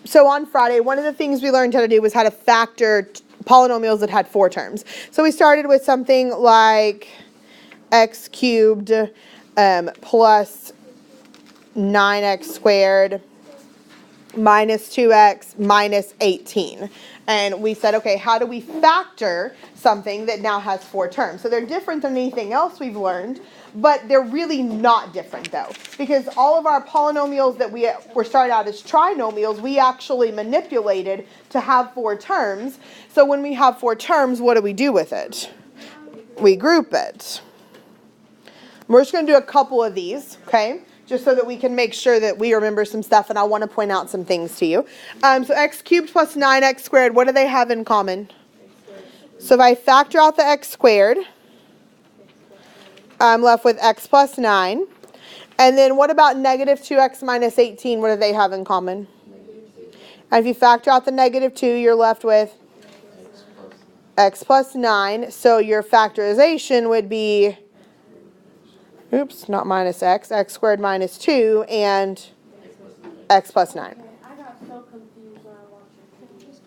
So on Friday, one of the things we learned how to do was how to factor polynomials that had 4 terms. So we started with something like x cubed plus 9x squared minus 2x minus 18. And we said, okay, how do we factor something that now has 4 terms? So they're different than anything else we've learned, but they're really not different though, because all of our polynomials that were started out as trinomials, we actually manipulated to have 4 terms. So when we have 4 terms, what do we do with it? We group it. We're just going to do a couple of these, okay? Just so that we can make sure that we remember some stuff, and I want to point out some things to you. So x cubed plus 9x squared, what do they have in common? So if I factor out the x squared, I'm left with x plus 9. And then what about negative 2x minus 18? What do they have in common? And if you factor out the negative 2, you're left with x plus 9. So your factorization would be, oops, not minus x squared minus 2, and x plus 9. I got so confused when I watched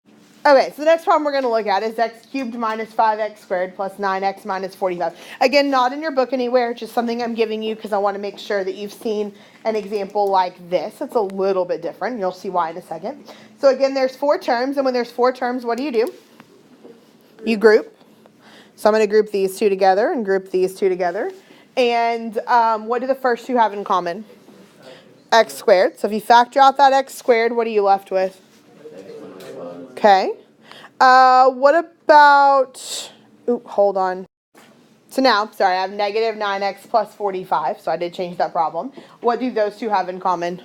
it. Okay, so the next problem we're going to look at is x cubed minus 5x squared plus 9x minus 45. Again, not in your book anywhere, just something I'm giving you because I want to make sure that you've seen an example like this. It's a little bit different. You'll see why in a second. So again, there's 4 terms, and when there's 4 terms, what do? You group. So I'm going to group these 2 together and group these 2 together. And what do the first 2 have in common? X squared. So if you factor out that x squared, what are you left with? Okay. What about, hold on. So now, sorry, I have negative 9x plus 45. So I did change that problem. What do those 2 have in common?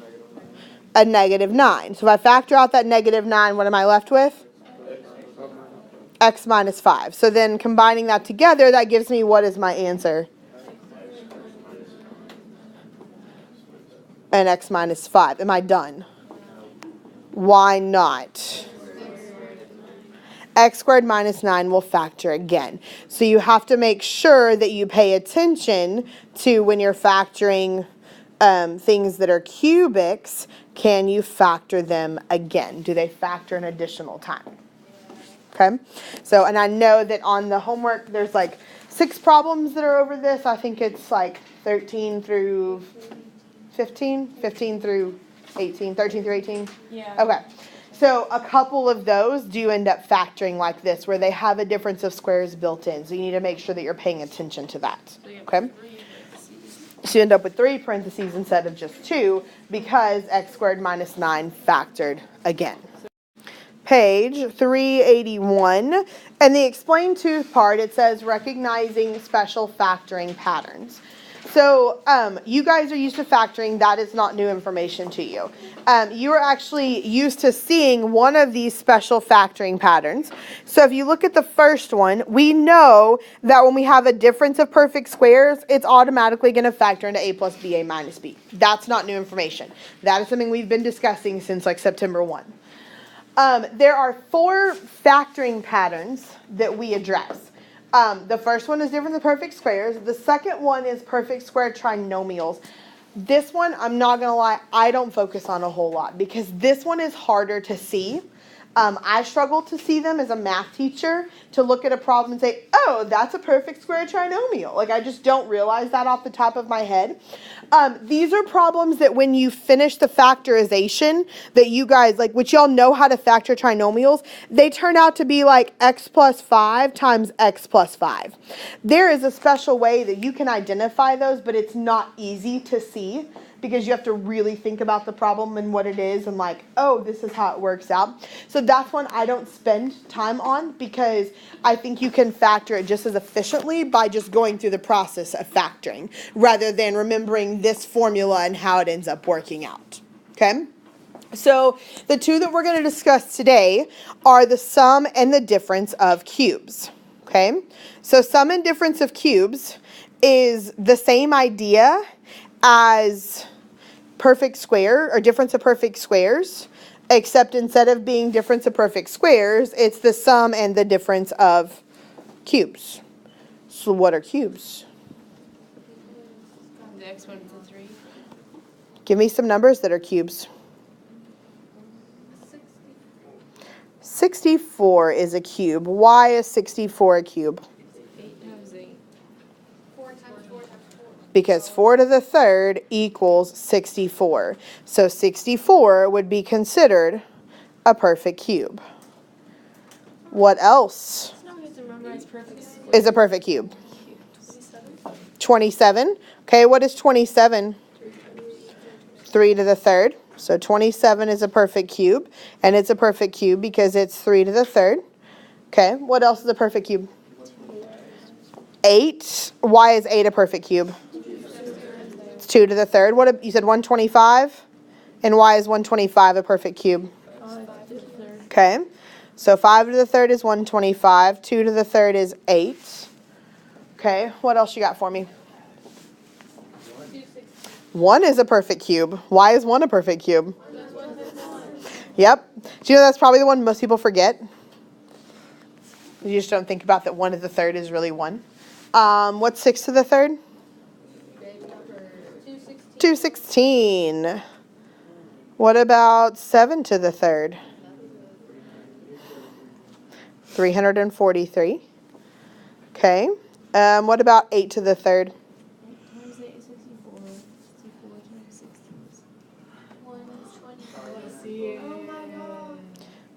A negative 9. So if I factor out that negative 9, what am I left with? X minus 5. So then combining that together, that gives me, what is my answer? And x minus 5. Am I done? Why not? X squared minus 9 will factor again. So you have to make sure that you pay attention to when you're factoring things that are cubics, can you factor them again? Do they factor an additional time? Okay, so, and I know that on the homework, there's like 6 problems that are over this. I think it's like 13 through 15, 15 through 18, 13 through 18. Yeah. Okay, so a couple of those do end up factoring like this, where they have a difference of squares built in. So you need to make sure that you're paying attention to that. Okay, so you end up with 3 parentheses instead of just 2, because x squared minus 9 factored again. Page 381, and the explain to part, it says recognizing special factoring patterns. So you guys are used to factoring. That is not new information to you. You are actually used to seeing one of these special factoring patterns. So if you look at the first one, we know that when we have a difference of perfect squares, it's automatically going to factor into a plus b, a minus b. That's not new information. That is something we've been discussing since like September 1. There are 4 factoring patterns that we address. The first one is difference of perfect squares. The second one is perfect square trinomials. This one, I'm not going to lie, I don't focus on a whole lot because this one is harder to see. I struggle to see them as a math teacher, to look at a problem and say, oh, that's a perfect square trinomial. Like, I just don't realize that off the top of my head. These are problems that when you finish the factorization, that you guys, like, which y'all know how to factor trinomials, they turn out to be like x plus 5 times x plus 5. There is a special way that you can identify those, but it's not easy to see, because you have to really think about the problem and what it is and like, oh, this is how it works out. So that's one I don't spend time on, because I think you can factor it just as efficiently by just going through the process of factoring rather than remembering this formula and how it ends up working out. Okay? So the 2 that we're going to discuss today are the sum and the difference of cubes. Okay? So sum and difference of cubes is the same idea as perfect square or difference of perfect squares, except instead of being difference of perfect squares, it's the sum and the difference of cubes. So what are cubes? The exponents of 3. Give me some numbers that are cubes. 64 is a cube. Why is 64 a cube? 8 times 8. 4 times 4 times 4. Because 4 to the third equals 64. So 64 would be considered a perfect cube. What else is a perfect cube? 27. Okay, what is 27? 3 to the third. So 27 is a perfect cube. And it's a perfect cube because it's 3 to the third. Okay, what else is a perfect cube? 8. Why is 8 a perfect cube? It's 2 to the third. What you said 125? And why is 125 a perfect cube? Okay, so 5 to the third is 125. 2 to the third is 8. Okay, what else you got for me? 1 is a perfect cube. Why is 1 a perfect cube? Yep. Do you know that's probably the one most people forget? You just don't think about that 1 to the third is really 1. What's 6 to the third? 216. What about 7 to the third? 343. Okay. What about 8 to the third?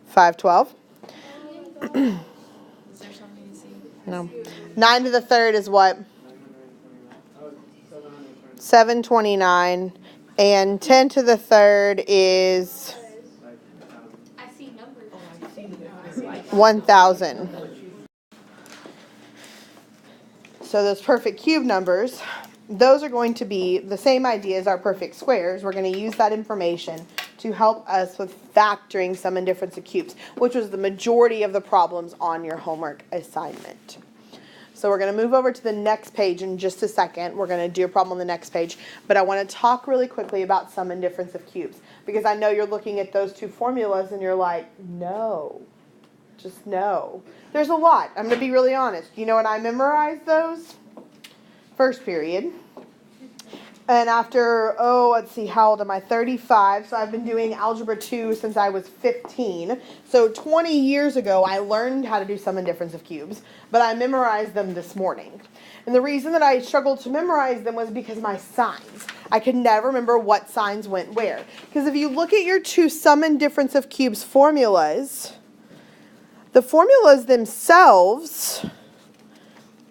512. No. 9 to the third is what? 729. And 10 to the third is 1000. So those perfect cube numbers, those are going to be the same idea as our perfect squares. We're going to use that information to help us with factoring sum and difference of cubes, which was the majority of the problems on your homework assignment. So we're going to move over to the next page in just a second. We're going to do a problem on the next page, but I want to talk really quickly about sum and difference of cubes, because I know you're looking at those two formulas and you're like, no, just no. There's a lot. I'm going to be really honest. You know when I memorized those? First period. And after, let's see, how old am I? 35. So I've been doing Algebra 2 since I was 15. So 20 years ago, I learned how to do sum and difference of cubes. But I memorized them this morning. And the reason that I struggled to memorize them was because of my signs. I could never remember what signs went where. Because if you look at your two sum and difference of cubes formulas, the formulas themselves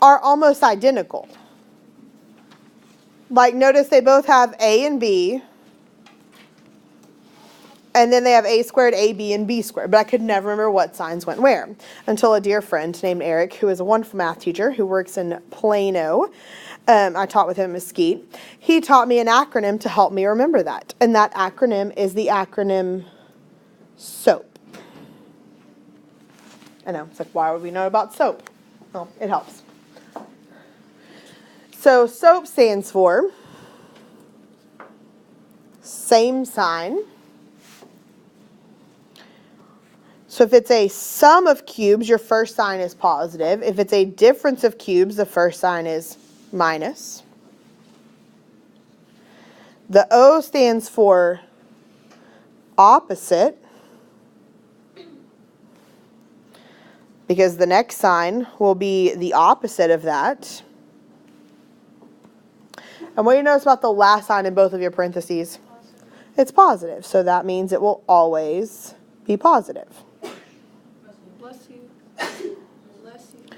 are almost identical. Like, notice they both have a and b, and then they have a squared, ab, and b squared. But I could never remember what signs went where until a dear friend named Eric, who is a wonderful math teacher who works in Plano. I taught with him in Mesquite. He taught me an acronym to help me remember that. And that acronym is the acronym SOAP. I know, it's like, why would we know about SOAP? Well, it helps. So SOAP stands for same sign. So if it's a sum of cubes, your first sign is positive. If it's a difference of cubes, the first sign is minus. The O stands for opposite, because the next sign will be the opposite of that. And what do you notice about the last sign in both of your parentheses? It's positive, so that means it will always be positive. Bless you. Bless you.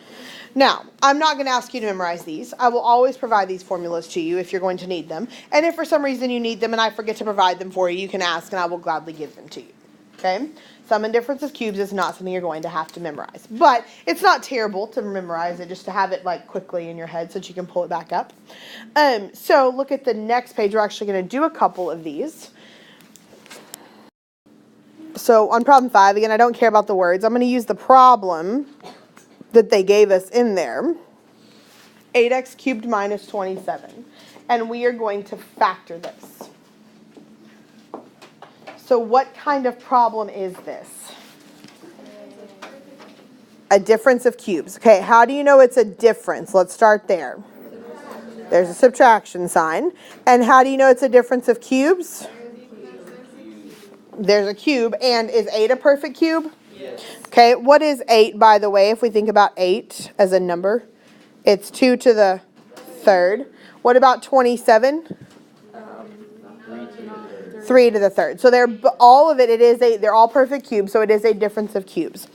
Now, I'm not going to ask you to memorize these. I will always provide these formulas to you if you're going to need them. And if for some reason you need them and I forget to provide them for you, you can ask and I will gladly give them to you. Okay? Sum and difference of cubes is not something you're going to have to memorize. But it's not terrible to memorize it, just to have it like quickly in your head so that you can pull it back up. So look at the next page. We're actually going to do a couple of these. So on problem 5, again, I don't care about the words. I'm going to use the problem that they gave us in there. 8x cubed minus 27. And we are going to factor this. So what kind of problem is this? A difference of cubes. Okay, how do you know it's a difference? Let's start there. There's a subtraction sign. And how do you know it's a difference of cubes? There's a cube. And is 8 a perfect cube? Okay, what is 8, by the way, if we think about 8 as a number? It's 2 to the third. What about 27? 3 to the third. So all of they're all perfect cubes, so it is a difference of cubes.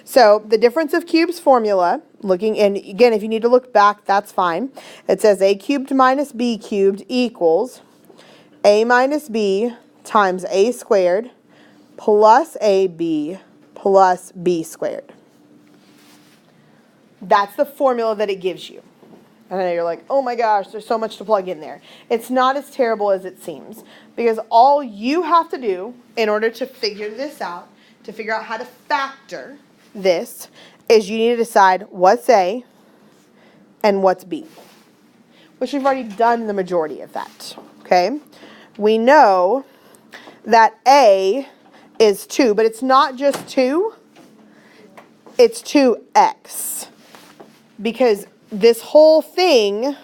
So the difference of cubes formula, and again, if you need to look back, that's fine. It says a cubed minus b cubed equals a minus b times a squared plus ab plus b squared. That's the formula that it gives you. I know you're like, oh my gosh, there's so much to plug in there. It's not as terrible as it seems, because all you have to do in order to figure this out, to figure out how to factor this, is you need to decide what's A and what's B, which we've already done the majority of that, okay? We know that A is 2, but it's not just 2, it's 2x, because this whole thing,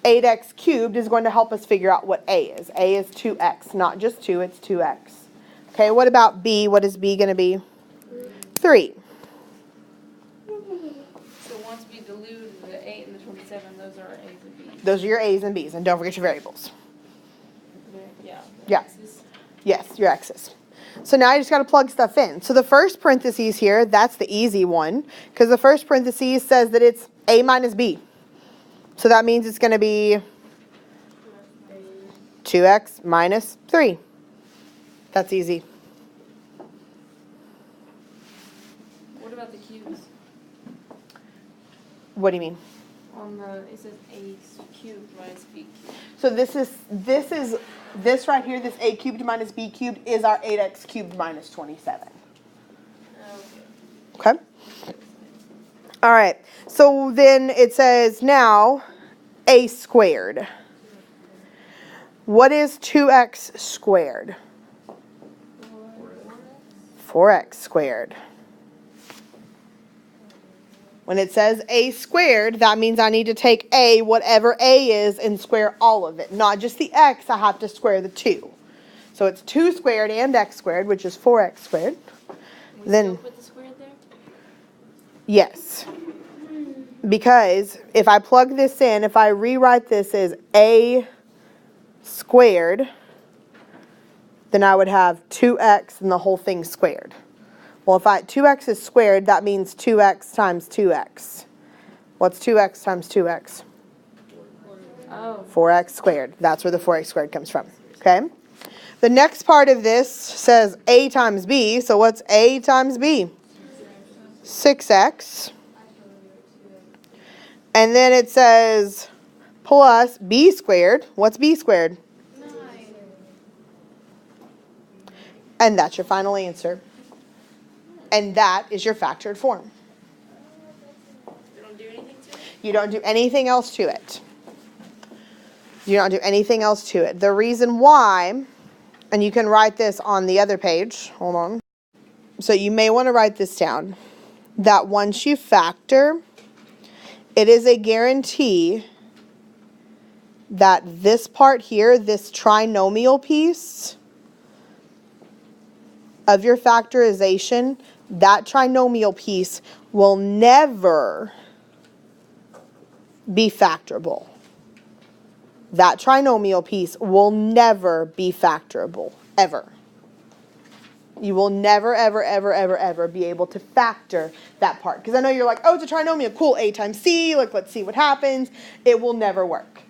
8x cubed, is going to help us figure out what A is. A is 2x, not just 2, it's 2x. Okay, what about B? What is B going to be? 3. So once we dilute the 8 and the 27, those are our A's and B's. Those are your A's and B's, and don't forget your variables. Yeah. Yes, your x's. So now you just got to plug stuff in. So the first parentheses here, that's the easy one, because the first parentheses says that it's A minus B. So that means it's going to be 2x minus 3. That's easy. What about the cubes? What do you mean? It says A cubed minus B cubed. So this right here, this A cubed minus B cubed, is our 8x cubed minus 27. Okay? All right. So then it says now A squared. What is 2x squared? 4x squared. When it says A squared, that means I need to take A, whatever A is, and square all of it. Not just the x, I have to square the 2. So it's 2 squared and x squared, which is 4x squared. Then, put the squared there? Yes. Because if I plug this in, if I rewrite this as A squared, then I would have 2x and the whole thing squared. Well, if 2x is squared, that means 2x times 2x. What's 2x times 2x? 4x squared. That's where the 4x squared comes from. Okay? The next part of this says A times B. So what's A times B? 6x. And then it says plus B squared. What's B squared? 9. And that's your final answer. And that is your factored form. You don't do anything to it? You don't do anything else to it. You don't do anything else to it. The reason why, and you can write this on the other page. Hold on. So you may want to write this down. That once you factor, it is a guarantee that this part here, this trinomial piece of your factorization, that trinomial piece will never be factorable. That trinomial piece will never be factorable, ever. You will never, ever, ever, ever, ever be able to factor that part. Because I know you're like, oh, it's a trinomial. Cool, A times C. Like, let's see what happens. It will never work.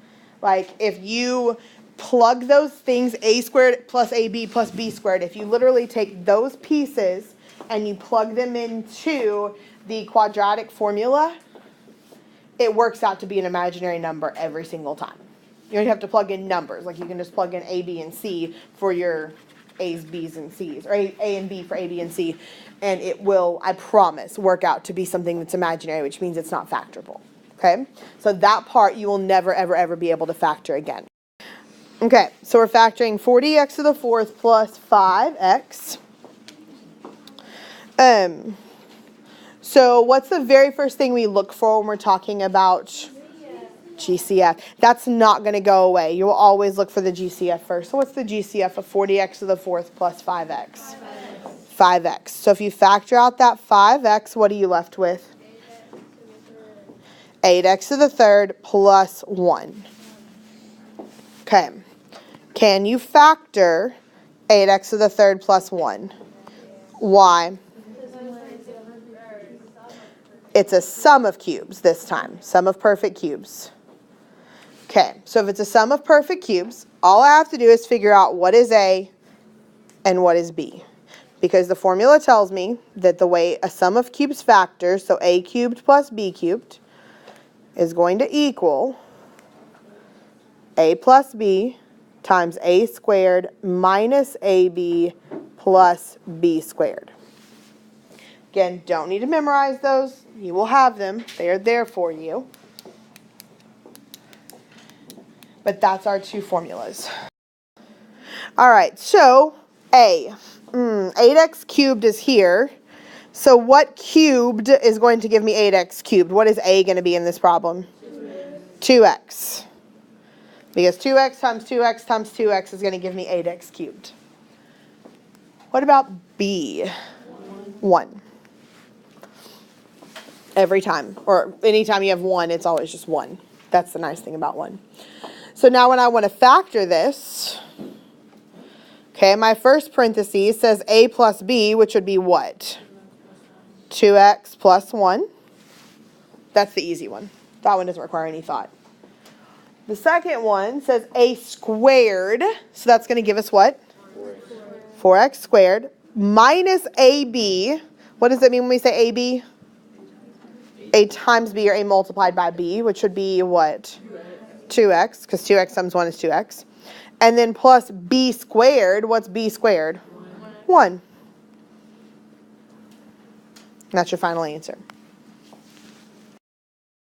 Like, if you plug those things, A squared plus AB plus B squared, if you literally take those pieces and you plug them into the quadratic formula, it works out to be an imaginary number every single time. You don't have to plug in numbers. Like, you can just plug in A, B, and C for your A's, B's, and C's, or A and B for A, B, and C, and it will, I promise, work out to be something that's imaginary, which means it's not factorable. Okay? So that part you will never, ever, ever be able to factor again. Okay, so we're factoring 40x to the fourth plus 5x. So what's the very first thing we look for when we're talking about GCF? That's not going to go away. You will always look for the GCF first. So what's the GCF of 40x to the fourth plus 5x? 5x. So if you factor out that 5x, what are you left with? 8x to the third plus 1. Okay. Can you factor 8x to the third plus 1? Why? It's a sum of cubes this time. Sum of perfect cubes. Okay, so if it's a sum of perfect cubes, all I have to do is figure out what is A and what is B. Because the formula tells me that the way a sum of cubes factors, so A cubed plus B cubed, is going to equal A plus B times A squared minus AB plus B squared. Again, don't need to memorize those. You will have them. They are there for you. But that's our two formulas. All right, so A. 8x cubed is here. So what cubed is going to give me 8x cubed? What is A going to be in this problem? 2x. Because 2x times 2x times 2x is going to give me 8x cubed. What about B? 1. Every time. Or anytime you have 1, it's always just 1. That's the nice thing about 1. So now when I want to factor this, okay, my first parenthesis says A plus B, which would be what? 2x plus 1. That's the easy one. That one doesn't require any thought. The second one says A squared, so that's going to give us what? 4x squared minus AB. What does it mean when we say AB? A times B or A multiplied by B, which would be what? 2x, because 2x times 1 is 2x. And then plus B squared. What's B squared? 1. That's your final answer.